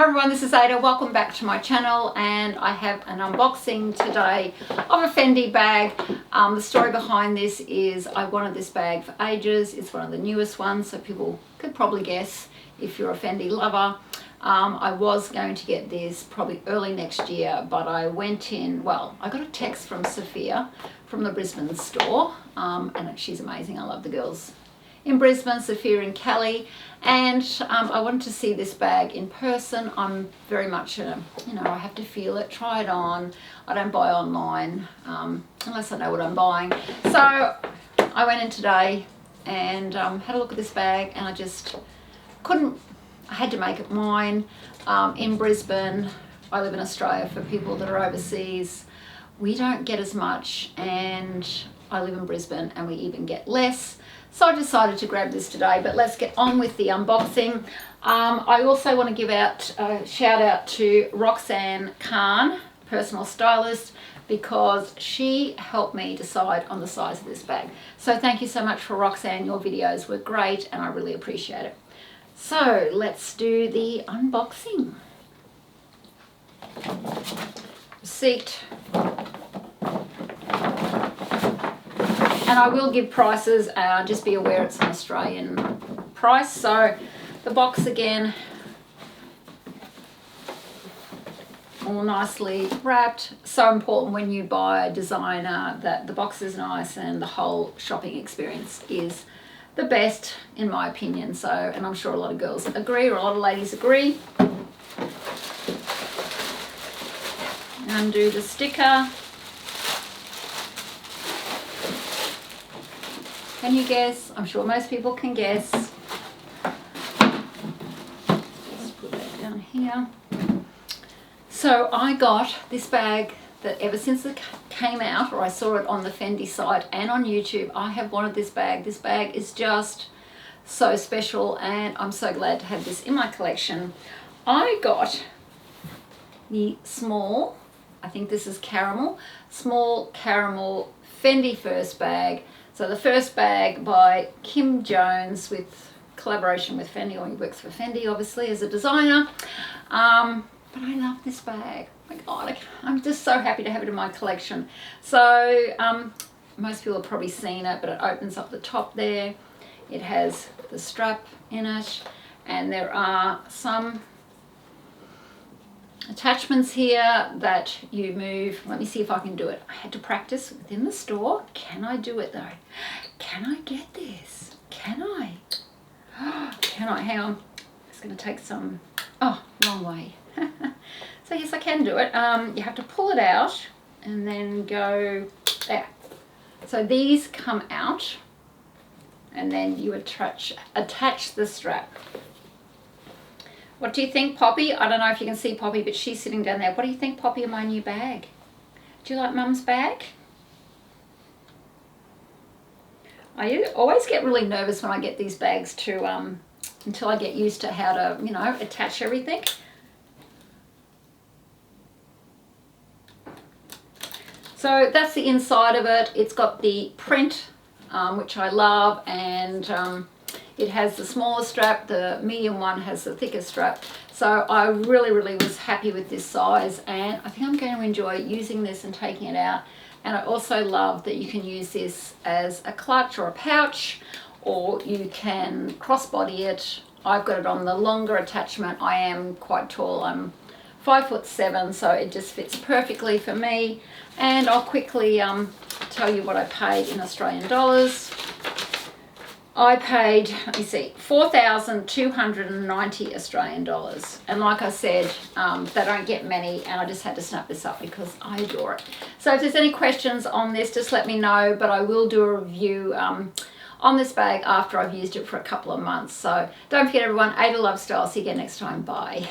Hi everyone, this is Ada. Welcome back to my channel, and I have an unboxing today of a Fendi bag. The story behind this is I wanted this bag for ages. It's one of the newest ones, so people could probably guess if you're a Fendi lover. I was going to get this probably early next year, but I went in, well, I got a text from Sophia from the Brisbane Store, and she's amazing. I love the girls in Brisbane, Sophia and Kelly, and I wanted to see this bag in person. I'm very much I have to feel it, try it on. I don't buy online unless I know what I'm buying. So I went in today and had a look at this bag, and I just couldn't, I had to make it mine. In Brisbane, I live in Australia. For people that are overseas, we don't get as much, and I live in Brisbane and we even get less. So I decided to grab this today, but let's get on with the unboxing. I also want to give out a shout out to Roxanne Khan, personal stylist, because she helped me decide on the size of this bag. So thank you so much for Roxanne. Your videos were great and I really appreciate it. So let's do the unboxing. Receipt. And I will give prices, just be aware it's an Australian price. So the box again, all nicely wrapped. So important when you buy a designer that the box is nice and the whole shopping experience is the best, in my opinion. So, and I'm sure a lot of girls agree, or a lot of ladies agree. Undo the sticker. Can you guess? I'm sure most people can guess. Just put that down here. So I got this bag that ever since it came out, or I saw it on the Fendi site and on YouTube, I have wanted this bag. This bag is just so special, and I'm so glad to have this in my collection. I got the small, I think this is caramel, small caramel Fendi first bag. So the first bag by Kim Jones with collaboration with Fendi, or he works for Fendi obviously as a designer. But I love this bag. Oh my God, I'm just so happy to have it in my collection. So most people have probably seen it, but it opens up the top there. It has the strap in it, and there are some attachments here that you move. Let me see if I can do it. I had to practice within the store. Can I do it though? Can I get this? Can I? Can I? Hang on. It's going to take some... Oh, wrong way. So yes, I can do it. You have to pull it out and then go there. So these come out, and then you attach the strap. What do you think, Poppy? I don't know if you can see Poppy, but she's sitting down there. What do you think, Poppy, of my new bag? Do you like Mum's bag? I always get really nervous when I get these bags to, until I get used to how to, attach everything. So that's the inside of it. It's got the print, which I love, and it has the smaller strap. The medium one has the thicker strap. So I really was happy with this size, and I think I'm going to enjoy using this and taking it out. And I also love that you can use this as a clutch or a pouch, or you can crossbody it. I've got it on the longer attachment. I am quite tall. I'm 5'7", so it just fits perfectly for me. And I'll quickly tell you what I paid in Australian dollars. I paid, let me see, 4,290 Australian dollars. And like I said, they don't get many, and I just had to snap this up because I adore it. So if there's any questions on this, just let me know, but I will do a review on this bag after I've used it for a couple of months. So don't forget everyone, Ada Love Style. See you again next time. Bye.